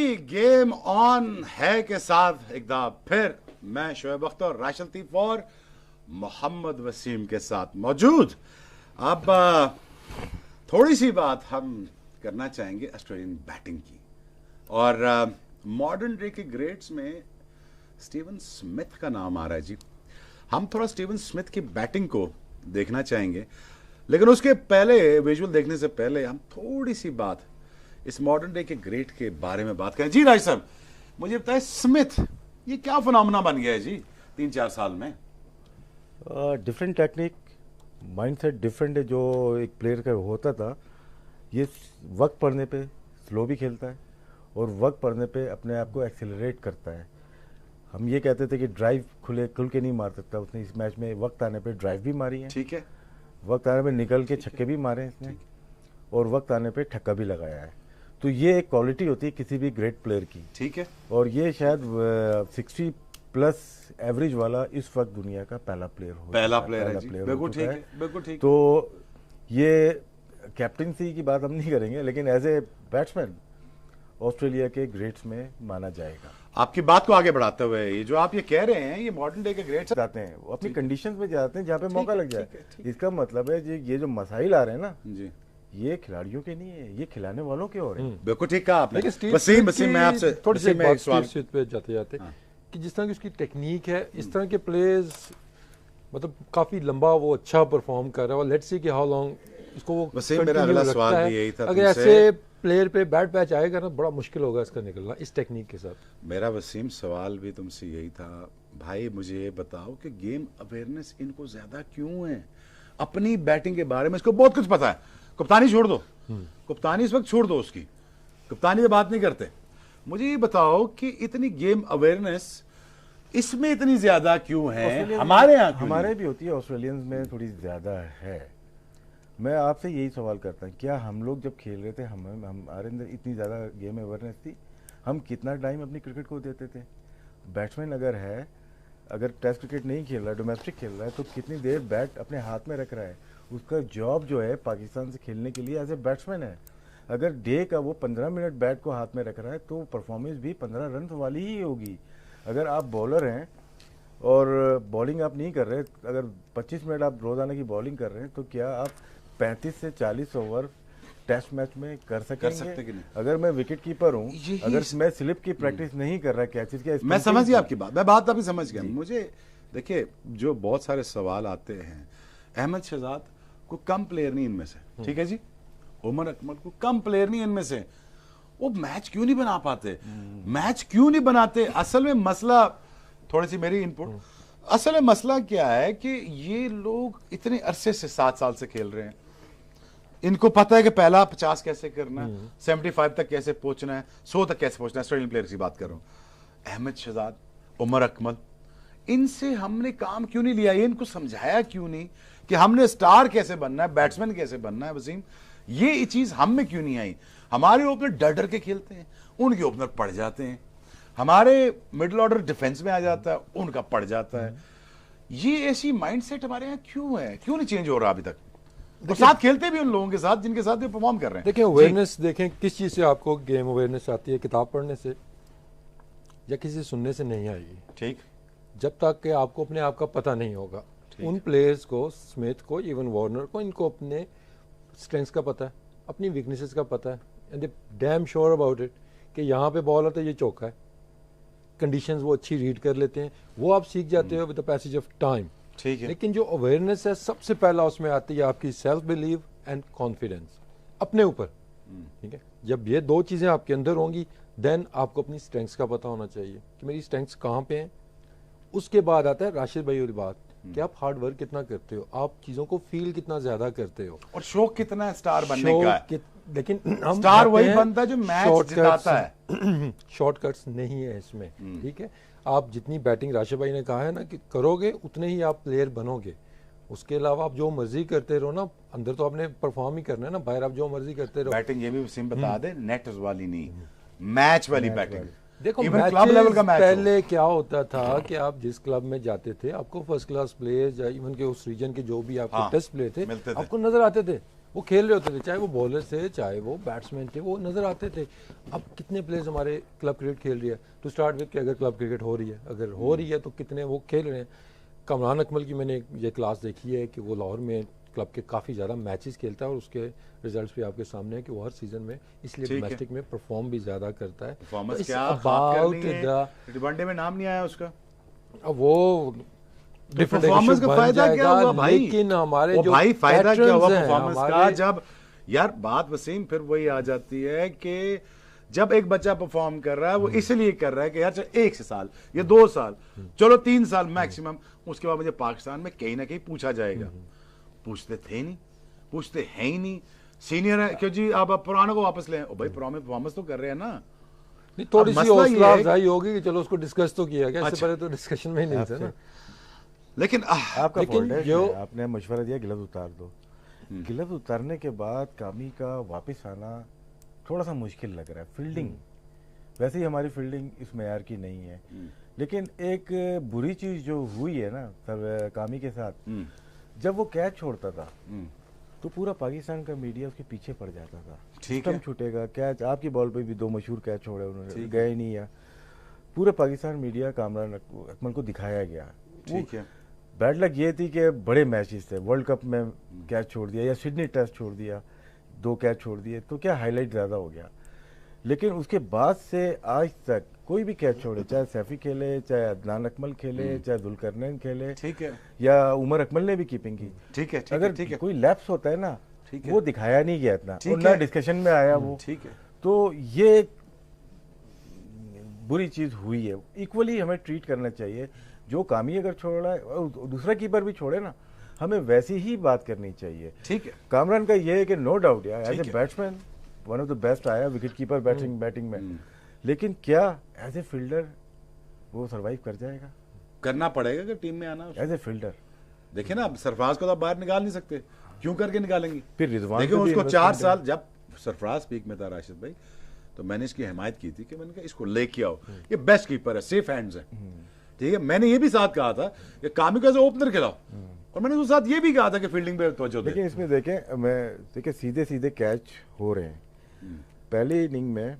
Ji, game on है के साथ एक दफा फिर मैं शोएब अख्तर, राशिद लतीफ और मोहम्मद वसीम के साथ मौजूद। अब थोड़ी सी बात हम करना चाहेंगे ऑस्ट्रेलियन बैटिंग की, और मॉडर्न डे के ग्रेट्स में स्टीवन स्मिथ का नाम आ रहा है जी। हम थोड़ा स्टीवन स्मिथ की बैटिंग को देखना चाहेंगे, लेकिन उसके पहले, विजुअल देखने से पहले हम थोड़ी सी बात इस मॉडर्न डे के ग्रेट के बारे में बात करें। जी राज साहब, मुझे बताएं, स्मिथ ये क्या फिनोमेना बन गया है जी 3-4 साल में? डिफरेंट टेक्निक, माइंडसेट डिफरेंट है जो एक प्लेयर का होता था। ये वक्त पड़ने पे स्लो भी खेलता है और वक्त पड़ने पे अपने आप को एक्सेलरेट करता है। हम ये कहते थे कि ड्राइव खुल के नहीं मार सकता, उसने इस मैच में वक्त आने पे ड्राइव भी मारी है, ठीक है, वक्त आने पे निकल के छक्के भी मारे हैं इसने, और वक्त आने पे छक्का भी लगाया है। तो ये एक क्वालिटी होती है किसी भी ग्रेट प्लेयर की, ठीक है। और ये शायद 60 प्लस एवरेज वाला इस वक्त दुनिया का पहला प्लेयर हो बिल्कुल ठीक है, बिल्कुल ठीक। तो ये कैप्टनसी की बात हम नहीं करेंगे, लेकिन एज ए बैट्समैन ऑस्ट्रेलिया के ग्रेट्स में माना जाएगा। आपकी बात को आगे बढ़ाते हुए, ये जो आप ये कह रहे हैं, ये मॉडर्न डे के ग्रेट्स जाते हैं, वो अपनी कंडीशंस में जाते हैं जहाँ पे मौका लग जाए। इसका मतलब है ये जो मसाइल आ रहे हैं ना जी, ये खिलाड़ियों के नहीं है, ये खिलाने वालों के हो रहे हैं। बिल्कुल ठीक कहा आपने। वसीम, मैं आपसे थोड़ी सी एक सवाल पे जाते कि जिस तरह की उसकी टेक्निक है, इस तरह के प्लेयर्स मतलब काफी लंबा वो अच्छा परफॉर्म कर रहा है, और लेट्स सी कि हाउ लॉन्ग इसको वो वसीम, मेरा अगला सवाल भी यही था। अगर ऐसे प्लेयर पे बैट पैच आएगा ना, बड़ा मुश्किल होगा इसका निकलना इस टेक्निक के साथ। मेरा वसीम सवाल भी तुमसे यही था भाई, मुझे ये बताओ कि गेम अवेयरनेस इनको ज्यादा क्यों है? अपनी बैटिंग के बारे में इसको बहुत कुछ पता है, कप्तानी छोड़ दो, कप्तानी इस वक्त छोड़ दो उसकी, कप्तानी पे बात नहीं करते। मुझे ये बताओ कि इतनी गेम अवेयरनेस इसमें इतनी ज्यादा क्यों है? हमारे यहाँ हमारे भी होती है, ऑस्ट्रेलियंस में थोड़ी ज्यादा है। मैं आपसे यही सवाल करता हूँ, क्या हम लोग जब खेल रहे थे हमारे अंदर इतनी ज्यादा गेम अवेयरनेस थी? हम कितना टाइम अपनी क्रिकेट को देते थे? बैट्समैन अगर टेस्ट क्रिकेट नहीं खेल रहा है, डोमेस्टिक खेल रहा है, तो कितनी देर बैट अपने हाथ में रख रहा है? उसका जॉब जो है पाकिस्तान से खेलने के लिए एज ए बैट्समैन है। अगर डे का वो 15 मिनट बैट को हाथ में रख रहा है तो परफॉर्मेंस भी 15 रन वाली ही होगी। अगर आप बॉलर हैं और बॉलिंग आप नहीं कर रहे, अगर 25 मिनट आप रोजाना की बॉलिंग कर रहे हैं, तो क्या आप 35 से 40 ओवर टेस्ट मैच में कर सकते कि नहीं? अगर मैं विकेट कीपर हूँ, अगर मैं स्लिप की प्रैक्टिस नहीं कर रहा, कैचेस की, मैं समझ गया आपकी बात, मैं बात आपकी समझ गया। मुझे देखिए, जो बहुत सारे सवाल आते हैं, अहमद शहजाद को कम प्लेयर नहीं इनमें से, ठीक है जी, उमर अकमल को कम प्लेयर नहीं इनमें से, वो मैच क्यों नहीं बना पाते? मैच क्यों नहीं बनाते? असल में मसला, थोड़ी सी मेरी इनपुट, असल में मसला क्या है कि ये लोग इतने अरसे से 7 साल से खेल रहे हैं, इनको पता है कि पहला 50 कैसे करना है, 75 तक कैसे पहुंचना है, 100 तक कैसे पहुंचना है। ऑस्ट्रेलियन प्लेयर की बात कर रहा हूं, अहमद शहजाद, उमर अकमल, इनसे हमने काम क्यों नहीं लिया? ये इनको समझाया क्यों नहीं कि हमने स्टार कैसे बनना है, बैट्समैन कैसे बनना है? वसीम, ये चीज हम में क्यों नहीं आई? हमारे ओपनर डर डर के खेलते हैं, उनके ओपनर पड़ जाते हैं, हमारे मिडिल ऑर्डर डिफेंस में आ जाता है, उनका पड़ जाता है। ये ऐसी माइंडसेट हमारे यहाँ क्यों है? क्यों नहीं चेंज हो रहा अभी तक? और साथ खेलते भी उन लोगों के साथ जिनके साथ ये परफॉर्म कर रहे हैं। देखिए, अवेयरनेस देखें, किस चीज से आपको गेम अवेयरनेस आती है? किताब पढ़ने से या किसी सुनने से नहीं आएगी, ठीक, जब तक कि आपको अपने आप का पता नहीं होगा। उन प्लेयर्स को, स्मिथ को, इवन वार्नर को, इनको अपने स्ट्रेंथ्स का पता है, अपनी वीकनेसेस का पता है, and they damn sure about it कि यहाँ पे बॉल आता है, ये चौका है। कंडीशंस वो अच्छी रीड कर लेते हैं, वो आप सीख जाते हो with the passage of time, ठीक है। लेकिन जो अवेयरनेस है, सबसे पहला उसमें आती है आपकी सेल्फ बिलीव एंड कॉन्फिडेंस अपने ऊपर, ठीक है। जब ये दो चीजें आपके अंदर होंगी, देन आपको अपनी स्ट्रेंथ्स का पता होना चाहिए कि मेरी स्ट्रेंथ्स कहाँ पे हैं। उसके बाद आता है राशिद भाई वाली बात कि आप हार्ड वर्क कितना करते हो, आप चीजों को फील कितना ज्यादा करते हो, और शौक कितना है स्टार बनने का है। लेकिन हम स्टार वही बनता है जो मैच जिताता है। शॉर्टकट्स नहीं है इसमें, ठीक है। आप जितनी बैटिंग राशिद भाई ने कहा है ना कि करोगे, उतने ही आप प्लेयर बनोगे। उसके अलावा आप जो मर्जी करते रहो ना, अंदर तो आपने परफॉर्म ही करना है ना, बाहर आप जो मर्जी करते रहो। बैटिंग ये भी सिम बता दे, नेट वाली नहीं, मैच वाली बैटिंग। देखो, क्लब लेवल का मैच पहले क्या होता था कि आप जिस क्लब में जाते थे, आपको फर्स्ट क्लास प्लेयर्स या इवन के उस रीजन के जो भी आपके टेस्ट प्लेयर थे, आपको नजर आते थे। वो खेल रहे होते थे, चाहे वो बॉलर थे चाहे वो बैट्समैन थे, वो नजर आते थे। अब कितने प्लेयर्स हमारे क्लब क्रिकेट खेल रही है, टू स्टार्ट विद कि अगर क्लब क्रिकेट हो रही है, अगर हो रही है तो कितने वो खेल रहे हैं। कमरान अकमल की मैंने ये क्लास देखी है कि वो लाहौर में क्लब के काफ़ी ज़्यादा मैचेस खेलता है और उसके रिजल्ट्स भी आपके सामने है कि वो हर सीजन में इसलिए डोमेस्टिक में परफॉर्म भी ज़्यादा करता है। परफॉर्मेंस क्या अबाउट वनडे में नाम नहीं आया उसका, अब वो डिफरेंट परफॉर्मेंस का फायदा क्या हुआ भाई? लेकिन हमारे जो भाई फायदा क्या हुआ patrons हैं, परफॉर्मेंस का? हमारे- जब यार बात वसीम फिर वही आ जाती है कि जब एक बच्चा परफॉर्म कर रहा है वो इसलिए कर रहा है कि यार चल 1 साल या 2 साल, चलो 3 साल मैक्सिमम, उसके बाद मुझे पाकिस्तान में कहीं ना कहीं पूछा जाएगा। पूछते थे नहीं, पूछते हैं ही नहीं। सीनियर है क्यों जी, आप पुराने को वापस ले, भाई पुराने परफॉर्मेंस तो कर रहे हैं ना। नहीं, थोड़ी अब सी मसला ये हौसला है अफजाई होगी कि चलो उसको डिस्कस तो किया गया, इससे अच्छा। पहले तो डिस्कशन में ही नहीं था ना। लेकिन आपका लेकिन फॉल्ट है जो- कि आपने मशवरा दिया ग्लव्स उतार दो। ग्लव्स उतारने के बाद कामी का वापस आना थोड़ा सा मुश्किल लग रहा है। फील्डिंग वैसे ही हमारी फील्डिंग इस मेयार की नहीं है, लेकिन एक बुरी चीज जो हुई है ना सब कामी के साथ, जब वो कैच छोड़ता था तो पूरा पाकिस्तान का मीडिया उसके पीछे पड़ जाता था। ठीक स्टंप है। छूटेगा, कैच आपकी बॉल पे भी 2 मशहूर कैच छोड़े उन्होंने, गए नहीं। या पूरा पाकिस्तान मीडिया कामरान अकमल को दिखाया गया। ठीक है। बैड लक ये थी कि बड़े मैचेस थे, वर्ल्ड कप में कैच छोड़ दिया या सिडनी टेस्ट छोड़ दिया, 2 कैच छोड़ दिए तो क्या हाईलाइट ज़्यादा हो गया। लेकिन उसके बाद से आज तक कोई भी कैच छोड़े, चाहे सैफी खेले, चाहे अदनान अकमल खेले, चाहे दुलकरनैन खेले, ठीक है, या उमर अकमल ने भी कीपिंग की, ठीक है, ठीक है, अगर ठीक है, कोई लैप्स होता है ना ठीक है। वो दिखाया नहीं गया इतना, ठीक और ना है। डिस्कशन में आया वो। ठीक है। तो ये एक बुरी चीज हुई है। इक्वली हमें ट्रीट करना चाहिए। जो कामी अगर छोड़ रहा है और दूसरा कीपर भी छोड़े ना, हमें वैसी ही बात करनी चाहिए। ठीक है। कामरान का ये है कि नो डाउट यार एज ठीक ए है। Batsman one of the best आया, विकेट कीपर बैटिंग में, लेकिन क्या एज ए फील्डर वो सरवाइव कर जाएगा? करना पड़ेगा कि टीम में आना। एज ए फील्डर देखिए ना, अब सरफराज को तो आप बाहर निकाल नहीं सकते, क्यों करके निकालेंगे? फिर रिजवान देखिए पे भी उसको investment 4 है। साल, जब सरफराज पीक में था राशिद भाई, तो मैंने इसकी हिमायत की थी कि मैंने कहा इसको लेके आओ, ये बेस्ट कीपर है, सेफ हैंड्स है। ठीक है, मैंने ये भी साथ कहा था कि कामी को एज ओपनर खिलाओ, और मैंने उसके साथ ये भी कहा था कि फील्डिंग पे तवज्जो दे। लेकिन इसमें देखें, मैं देखिए सीधे सीधे कैच हो रहे हैं। पहली इनिंग में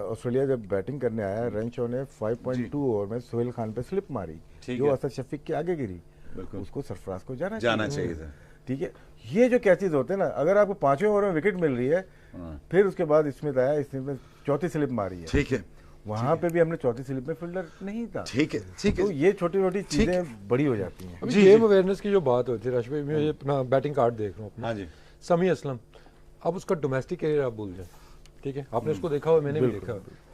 ऑस्ट्रेलिया जब बैटिंग करने आया, रेंशो ने 5.2 ओवर में सोहेल खान पे स्लिप मारी ठीक जो है। असद शफीक के आगे गिरी। बिल्कुल। उसको सरफराज को जाना चाहिए था। ठीक है, ये जो कैचेज होते हैं ना, अगर आपको 5वें ओवर में विकेट मिल रही है, फिर उसके बाद स्मिथ आया, स्मिथ चौथी स्लिप मारी है, ठीक है, वहां पे भी हमने चौथी स्लिप में फील्डर नहीं था। ठीक है, ठीक तो है। ये छोटी छोटी चीजें बड़ी हो जाती हैं। अभी जी, गेम जी। अवेयरनेस की जो बात होती है राशिद भाई, मैं ये अपना बैटिंग कार्ड देख रहा हूँ अपना। हाँ जी। समी असलम, अब उसका डोमेस्टिक करियर आप भूल जाए, ठीक है, आपने उसको देखा हुआ, मैंने भी देखा,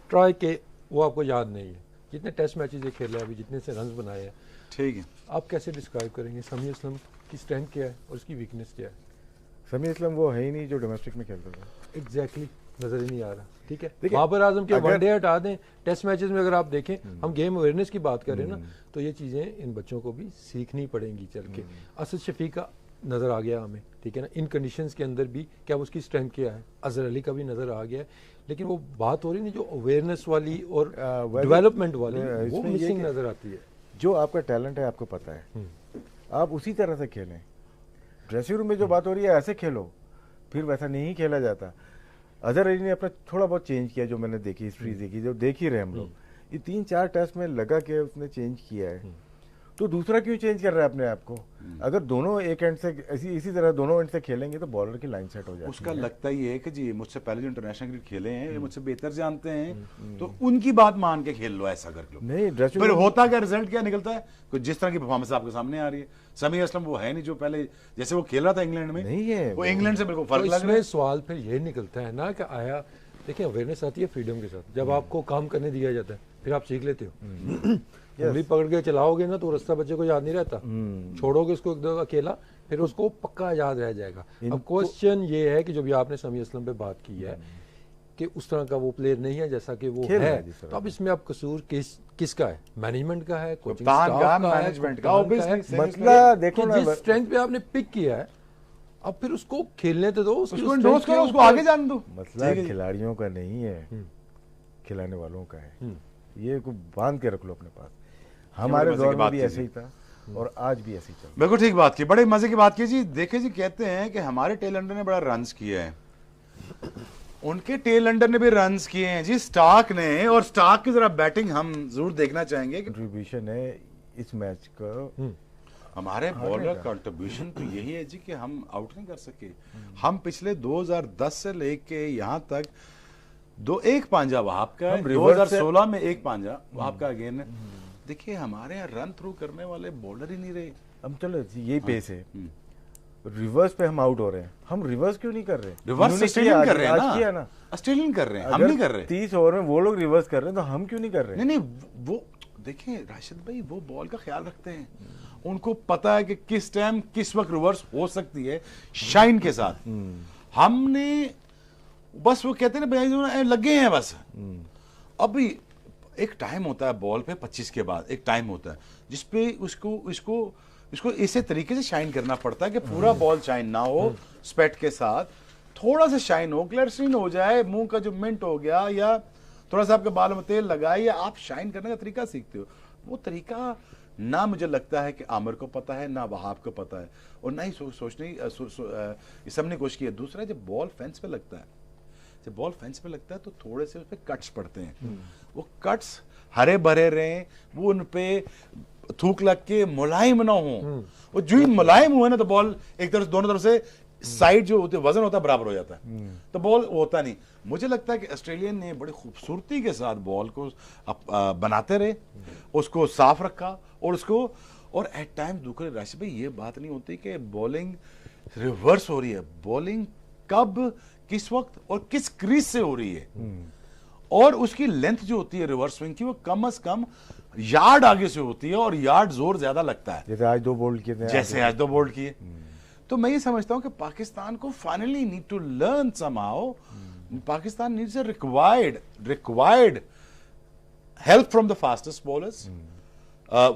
ट्राई के वो आपको याद नहीं है, जितने टेस्ट मैचेस ये खेले अभी, जितने से रन बनाए हैं, ठीक है। आप कैसे डिस्क्राइब करेंगे समी असलम की स्ट्रेंथ क्या है और उसकी वीकनेस क्या है? समी असलम वो है ही नहीं जो डोमेस्टिक में खेलता था। एग्जैक्टली नजर ही नहीं आ रहा। ठीक है, देखिए, बाबर आजम के अगर- वनडे हटा दें, टेस्ट मैचेस में अगर आप देखें, हम गेम अवेयरनेस की बात कर रहे हैं ना, तो ये चीजें इन बच्चों को भी सीखनी पड़ेंगी चल के। असद शफीक का नजर आ गया हमें, ठीक है ना, इन कंडीशंस के अंदर भी क्या उसकी स्ट्रेंथ क्या है, अजहर अली का भी नजर आ गया है, लेकिन वो बात हो रही नहीं जो अवेयरनेस वाली और वैसे- डेवलपमेंट वाली, इसमें वो ये मिसिंग कि- नजर आती है। जो आपका टैलेंट है आपको पता है, आप उसी तरह से खेलें। ड्रेसिंग रूम में जो बात हो रही है ऐसे खेलो, फिर वैसा नहीं खेला जाता। अजहर अली ने अपना थोड़ा बहुत चेंज किया, जो मैंने देखी हिस्ट्री देखी, जो देख ही रहे हम लोग, ये 3-4 टेस्ट में लगा के उसने चेंज किया है, तो दूसरा क्यों चेंज कर रहा है अपने आप को? अगर दोनों एक एंड से इसी तरह दोनों एंड से खेलेंगे तो बॉलर की लाइन सेट हो जाएगी। उसका लगता ही है कि जी मुझसे पहले जो इंटरनेशनल क्रिकेट खेले हैं, ये मुझसे बेहतर जानते हैं, तो उनकी बात मान के खेल लो, ऐसा कर लो। नहीं, ड्रेसिंग फिर रूम होता क्या, रिजल्ट क्या निकलता है? कुछ जिस तरह की परफॉर्मेंस आपके सामने आ रही है। समी असलम वो है नहीं जो पहले जैसे वो खेल रहा था इंग्लैंड में, नहीं है वो इंग्लैंड से बिल्कुल तो फर्क लग रहा इसमें है। सवाल फिर ये निकलता है ना कि आया, देखिए अवेयरनेस आती है फ्रीडम के साथ, जब आपको काम करने दिया जाता है फिर आप सीख लेते हो। उंगली पकड़ के चलाओगे ना तो रास्ता बच्चे को याद नहीं रहता, छोड़ोगे उसको एक दो अकेला, फिर उसको पक्का याद रह जाएगा। अब क्वेश्चन ये है कि जो भी आपने समी असलम पे बात की है कि उस तरह का वो प्लेयर नहीं है जैसा कि वो खेल रहा है, है जिस तरह तो अब इसमें अब कसूर किसका है? मैनेजमेंट का है, कोचिंग कप्तान स्टाफ का, का है, मैनेजमेंट का, कप्तान का है? obviously, मसला देखो कि ना, जिस स्ट्रेंथ पे आपने पिक किया है, अब फिर उसको खेलने तो दो, उसकी उसको strength इंडोर्स के करो, उसको ऊपर- आगे जाने दो। मसला ठीक है जी। खिलाड़ियों का नहीं है, खिलाने वालों का है। ये को बांध के रख लो अपने पास। हमारे मजे की दौर में बात भी कीजिए। ऐसे ही था। और आज भी ऐसी चल रही बिल्कुल ठीक बात की, बड़े मजे की बात की जी। देखे जी, कहते हैं कि हमारे टेल एंडर ने बड़ा रन्स किया है, उनके टेल एंडर ने भी रन्स किए हैं जी स्टार्क ने, और स्टार्क की जरा बैटिंग हम जरूर देखना चाहेंगे। कंट्रीब्यूशन है इस मैच का। हमारे बॉलर कंट्रीब्यूशन तो यही है जी कि हम आउट नहीं कर सके। हम पिछले 2010 से लेके यहाँ तक एक पांजा वहाब का है, 2016 में एक पांजा वहाब का अगेन है। देखिए हमारे यहाँ रन थ्रू करने वाले बॉलर ही नहीं रहे। हम चलो यही पेस है, रिवर्स पे हम आउट हो रहे हैं, हम रिवर्स क्यों नहीं कर रहे? रिवर्स ऑस्ट्रेलियन कर रहे हैं आज किया ना, ऑस्ट्रेलियन कर रहे हैं, हम नहीं कर रहे। 30 ओवर में वो लोग रिवर्स कर रहे हैं तो हम क्यों नहीं कर रहे? नहीं वो देखिए राशिद भाई, वो बॉल का ख्याल रखते हैं, उनको पता है कि किस टाइम किस वक्त रिवर्स हो सकती है शाइन के साथ। हमने बस वो कहते हैं ना भाई लगे हैं बस। अभी एक टाइम होता है बॉल पे 25 के बाद एक टाइम होता है जिसपे इसको इसे तरीके से शाइन करना पड़ता है कि पूरा बॉल शाइन ना हो, स्पेट के साथ थोड़ा सा शाइन हो, ग्लिसरीन हो जाए, मुंह का जो मिंट हो गया, या थोड़ा सा आपके बाल में तेल लगाए, या आप शाइन करने का तरीका सीखते हो। वो तरीका ना मुझे लगता है कि आमिर को पता है, ना वहाब को पता है, और ना ही सबने कोशिश की है। दूसरा, जब बॉल फेंस पे लगता है, जब बॉल फेंस पे लगता है तो थोड़े से उस पर कट्स पड़ते हैं, वो कट्स हरे भरे रहें, वो उन पे थूक लग के मुलायम ना हो। वो जो ही मुलायम हुए ना तो बॉल एक तरफ दोनों तरफ से साइड जो होते वजन होता है बराबर हो जाता है, तो बॉल होता नहीं। मुझे लगता है कि ऑस्ट्रेलियन ने बड़ी खूबसूरती के साथ बॉल को बनाते रहे, उसको साफ रखा, और एट टाइम दूसरे राशि भाई ये बात नहीं होती कि बॉलिंग रिवर्स हो रही है, बॉलिंग कब किस वक्त और किस क्रीज से हो रही है, और उसकी लेंथ जो होती है रिवर्स स्विंग की वो कम से कम यार्ड आगे से होती है, और यार्ड जोर ज्यादा लगता है। जैसे आज 2 बोल्ड किए थे, जैसे आज 2 बोल्ड किए। तो मैं ये समझता हूं कि पाकिस्तान को finally need to learn somehow, Pakistan needs a required help from the fastest bowlers,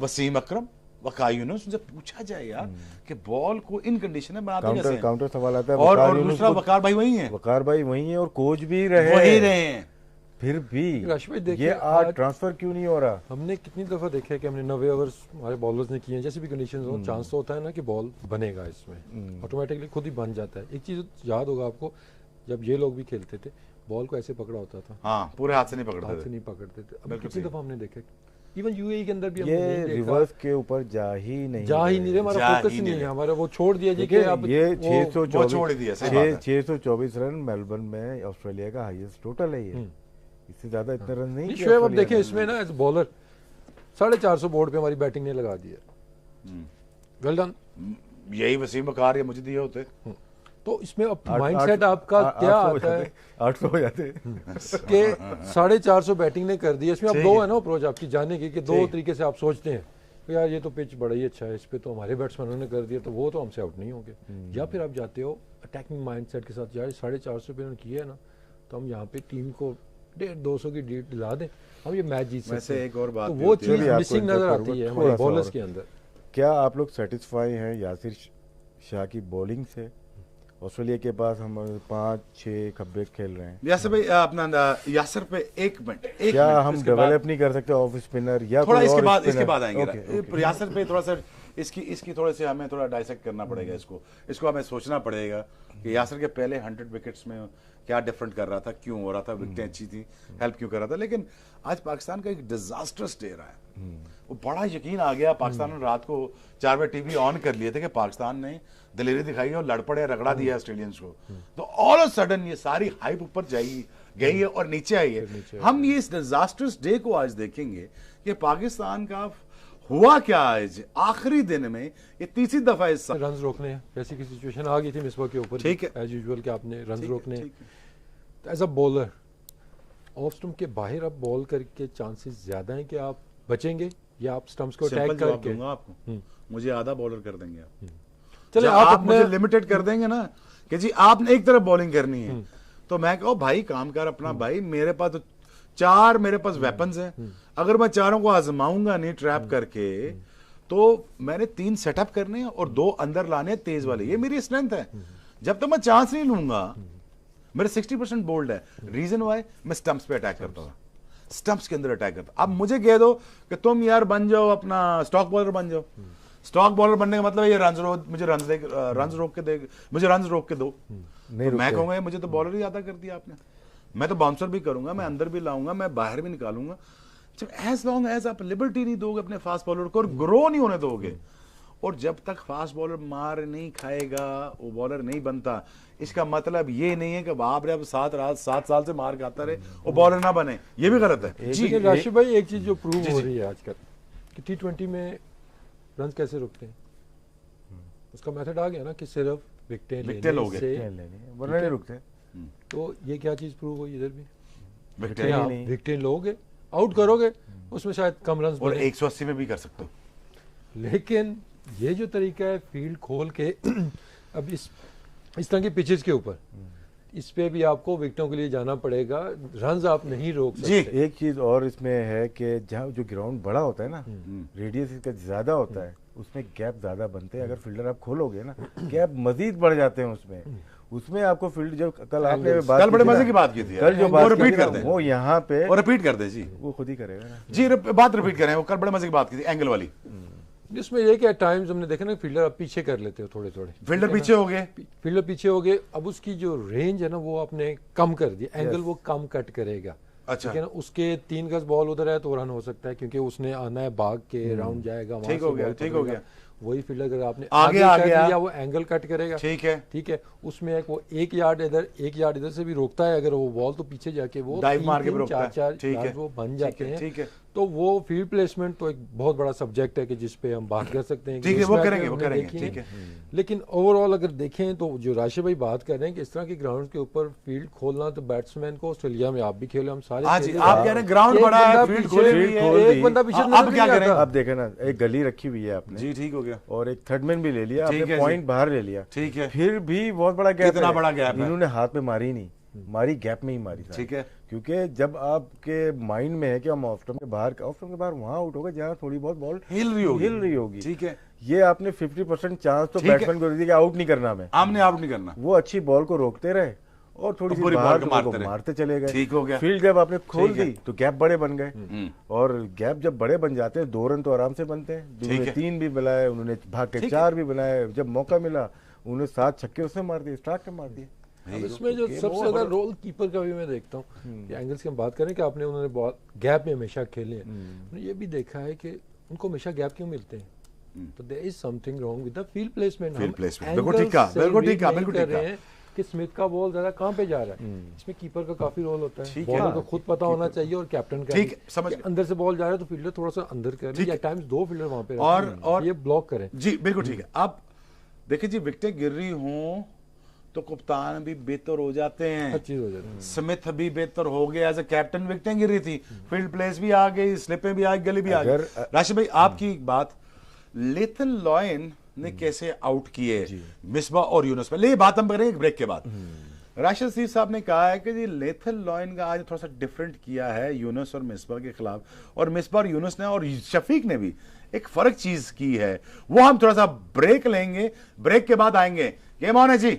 Wasim Akram, Waqar Younis. उनसे पूछा जाए यार कि बॉल को इन कंडीशन में बनाते कैसे हैं? काउंटर सवाल आता है। और दूसरा वकार भाई वही है, वकार भाई वही है, और कोच भी रहे हैं, फिर भी देखिए ये आज ट्रांसफर क्यों नहीं हो रहा? हमने कितनी दफा देखा है कि हमने 90 ओवर्स हमारे बॉलर्स ने किए हैं, जैसे भी कंडीशंस हो, चांस तो होता है ना कि बॉल बनेगा, इसमें ऑटोमेटिकली खुद ही बन जाता है। एक चीज याद होगा आपको, जब ये लोग भी खेलते थे बॉल को ऐसे पकड़ा होता था, हाँ, पूरे हाथ से नहीं पकड़ते थे। अब कितनी दफा हमने देखा, इवन यूएई के अंदर भी ये रिवर्स के ऊपर जा ही नहीं रहे, हमारा फोकस नहीं है, हमारा वो छोड़ दिया जी कि अब ये 624 रन मेलबर्न में ऑस्ट्रेलिया का हाईएस्ट टोटल है, ये इससे ज्यादा इतने रन नहीं। शोएब अब देखें इसमें ना एज बॉलर 450 बोर्ड पे हमारी बैटिंग ने लगा दिया, वेल डन। यही वसीम वकार मुझे दिए होते तो इसमें अब माइंडसेट आपका क्या आता है? 800 हो जाते कि 450 बैटिंग ने कर दिया। इसमें अब 2 है ना अप्रोच आपकी जाने की, कि 2 तरीके से आप सोचते हैं यार ये तो पिच बड़ा ही अच्छा है, इस पे तो हमारे बैट्समैनों ने कर दिया तो वो तो हमसे आउट नहीं होंगे, या फिर आप जाते हो अटैकिंग माइंडसेट के साथ, यार 450 पे उन्होंने किया है ना, तो हम यहाँ पे टीम को 150-200 की लीड दिला दें, हम ये मैच जीत सकते हैं। एक और बात, तो वो चीज मिसिंग नजर आती है हमारे बॉलर्स के अंदर। क्या आप लोग सेटिस्फाई हैं यासिर शाह की बॉलिंग से? ऑस्ट्रेलिया के पास हम 5-6 खब्बे खेल रहे हैं। यासिर भाई अपना यासिर पे एक मिनट, क्या हम डेवलप नहीं कर सकते ऑफ स्पिनर, या थोड़ा इसके बाद आएंगे यासिर पे, थोड़ा सा इसकी थोड़े से हमें थोड़ा डाइसेक्ट करना पड़ेगा, इसको हमें सोचना पड़ेगा कि यासिर के पहले 100 विकेट्स में क्या डिफरेंट कर रहा था, क्यों हो रहा था, विकेटें अच्छी थी, हेल्प क्यों कर रहा था। लेकिन आज पाकिस्तान का एक डिजास्टर्स डे रहा है, वो बड़ा यकीन आ गया। पाकिस्तान ने रात को 4 बजे टीवी ऑन कर लिए थे कि पाकिस्तान ने दिलेरी दिखाई और लड़ पड़े, रगड़ा दिया ऑस्ट्रेलियंस को, तो ऑल ऑफ सडन ये सारी हाइप ऊपर गई है और नीचे आई है। हम ये इस डिजास्टर्स डे को आज देखेंगे कि पाकिस्तान का हुआ क्या आज आखिरी दिन में, ये तीसरी दफा इस रन रोकने जैसी की सिचुएशन आ गई थी मिसबा के ऊपर, ठीक है, एज यूजुअल कि आपने रन रोकने। As a bowler off stump के बाहर अब बॉल करके चांसेस ज्यादा हैं कि आप बचेंगे, या आप स्टंप्स को अटैक करके? आपको मुझे आधा बॉलर कर देंगे आप, चलिए आप मुझे लिमिटेड कर देंगे ना कि जी आपने एक तरफ बॉलिंग करनी है, तो मैं कहूँ भाई काम कर अपना, भाई मेरे पास तो 4 मेरे पास वेपन्स हैं, अगर मैं चारों को आजमाऊंगा नहीं ट्रैप करके, तो मैंने 3 सेटअप करने हैं और 2 अंदर लाने तेज वाले, ये मेरी स्ट्रेंथ है। जब तक मैं चांस नहीं लूंगा, मेरे 60% बोल्ड है, रीजन वाई मैं स्टंप्स पे अटैक करता हूँ, स्टंप्स के अंदर अटैक करता। अब मुझे कह दो कि तुम यार बन जाओ अपना स्टॉक बॉलर बन जाओ, स्टॉक बॉलर बनने का मतलब है ये मुझे रन रोक के दे, मुझे रन रोक के दो। नहीं तो मैं रुकते। कहूंगा मुझे तो बॉलर ही अदा कर दिया आपने। मैं तो बाउंसर भी करूंगा, मैं अंदर भी लाऊंगा, मैं बाहर भी निकालूंगा। जब एज लॉन्ग एज आप लिबर्टी नहीं दोगे अपने फास्ट बॉलर को और ग्रो नहीं होने दोगे, और जब तक फास्ट बॉलर मार नहीं खाएगा वो बॉलर नहीं बनता। इसका मतलब ये नहीं है कि आप जब 7 साल से मार खाता रहे वो बॉलर ना बने, ये भी गलत है जी। लेकिन राशिद भाई एक चीज जो प्रूव हो रही है आजकल कि T20 में रन कैसे रुकते हैं, उसका मेथड आ गया ना कि सिर्फ विकेटें लोगे वरना नहीं रुकते। तो ये क्या चीज प्रूव हुई इधर भी, विकेटें आप नहीं। विकेटें लोगे आउट करोगे उसमें शायद कम रन और 180 में भी कर सकते हो। लेकिन ये जो तरीका है फील्ड खोल के अब इस तरह की पिचेस के ऊपर इस पे भी आपको विकेटों के लिए जाना पड़ेगा, रन्स आप नहीं रोक सकते। एक चीज और इसमें है कि जहाँ जो ग्राउंड बड़ा होता है ना, रेडियस इसका ज्यादा होता है, उसमें गैप ज्यादा बनते हैं। अगर फील्डर आप खोलोगे ना, गैप मजीद बढ़ जाते हैं उसमें आपको फील्ड जो कल आपने बात कल बड़े मजे की बात की थी, कल जो वो बात रिपीट कर दें, वो यहाँ पे और रिपीट कर दे जी, वो खुद ही करेगा ना जी बात रिपीट करें। वो कल बड़े मजे की बात की थी एंगल वाली, जिसमें ये कि टाइम्स हमने देखा ना फील्डर आप पीछे कर लेते हो थोड़े थोड़े, फील्डर पीछे हो गए, फील्डर पीछे हो गए, अब उसकी जो रेंज है ना वो आपने कम कर दी, एंगल वो कम कट करेगा। अच्छा ठीक है ना, उसके 3 गज बॉल उधर है तो रन हो सकता है क्योंकि उसने आना है भाग के राउंड जाएगा, वहां ठीक से हो गया, बॉल ठीक हो पकड़ेगा। गया। वही फील्डर अगर आपने आगे आ कर गया, दिया वो एंगल कट करेगा। ठीक है, ठीक है, उसमें एक वो 1 यार्ड इधर 1 यार्ड इधर से भी रोकता है, अगर वो बॉल तो पीछे जाके वो डाइव मार के भी रोकता है। 4 ठीक है, वो बन जाते हैं। ठीक है, तो वो फील्ड प्लेसमेंट तो एक बहुत बड़ा सब्जेक्ट है कि जिस पे हम बात कर सकते हैं। ठीक है, वो करेंगे, वो हमने करेंगे, देखी ठीक है। है। लेकिन ओवरऑल अगर देखें तो जो राशिद भाई बात कर रहे हैं कि इस तरह के ग्राउंड के ऊपर फील्ड खोलना, तो बैट्समैन को ऑस्ट्रेलिया में आप भी खेले, हम सारे हाँ जी, खेले। आप कह रहे हैं ग्राउंड एक बड़ा है, बंदा फील्ड पीछे- खोली हुई है, एक बंदा पीछे अब नजर क्या नहीं करें? आता। अब देखे ना, एक गली रखी हुई है आपने जी ठीक हो गया, और एक थर्डमैन भी ले लिया, ठीक आपने है पॉइंट जी। बाहर ले लिया, ठीक है, फिर भी बहुत बड़ा गैप कितना है। बड़ा गैप है? इन्होंने हाथ में मारी नहीं, मारी गैप में ही मारी साहब। ठीक है, क्योंकि जब आपके माइंड में है कि हम ऑफ स्टंप के बाहर वहां आउट होगा जहाँ थोड़ी बहुत बॉल हिल रही होगी, ठीक है। ये आपने 50% चांस तो ठीक है। बैट्समैन को दे दी कि आउट नहीं करना हमें, आमने आउट नहीं करना, वो अच्छी बॉल को रोकते रहे और थोड़ी सी पूरी बाहर बॉल को को मारते मारते चले गए। ठीक हो गया। फील्ड जब आपने खोल ठीक है। दी तो गैप बड़े बन गए, और गैप जब बड़े बन जाते हैं 2 रन तो आराम से बनते हैं। उन्होंने है। 3 भी बनाए, उन्होंने भाग के ठीक 4 भी बनाए, जब मौका मिला उन्होंने 7 छक्के उसने मार दिए, स्टार्ट के मार दिए। अब इसमें जो सबसे ज्यादा रोल कीपर का भी मैं देखता हूँ, एंगल्स की हम बात करें कि आपने उन्होंने बॉल गैप में हमेशा खेले हैं, मैंने ये भी देखा है कि उनको हमेशा गैप क्यों मिलते हैं, तो there is something wrong with the field placement. Field placement बिल्कुल ठीक कहा, बिल्कुल ठीक कहा, बिल्कुल ठीक कहा कि स्मिथ का बॉल ज्यादा कहाँ पे जा रहा है, इसमें कीपर का काफी रोल होता है। ठीक है। बॉलर को खुद पता होना चाहिए और कैप्टन का ठीक भी, है, समझ कि अंदर से बॉल जा रहा है तो फील्डर थोड़ा सा अंदर कर ले, या टाइम्स 2 फील्डर वहां पे और- रहते हैं, और- ये ब्लॉक करें जी, बिल्कुल ठीक है। अब देखिए जी, विकेटें गिर रही हों तो कप्तान भी बेहतर हो जाते हैं, हर चीज हो जाती है। स्मिथ भी बेहतर हो गया, एज ए कैप्टन विकेटें गिर रही थी, फील्ड प्लेस भी आ गई, स्लिपें भी आ गई, गली भी आ गई। राशिद भाई आपकी बात, लेथन लॉयन ने कैसे आउट किए मिसबा और यूनुस पे, ये बात हम करेंगे ब्रेक के बाद। राशिद सीफ साहब ने कहा है कि जी लेथन लॉयन का आज थोड़ा सा डिफरेंट किया है यूनुस और मिसबा के खिलाफ, और मिसबा और यूनुस ने और शफीक ने भी एक फर्क चीज की है, वो हम थोड़ा सा ब्रेक लेंगे, ब्रेक के बाद आएंगे। गेम ऑन है जी।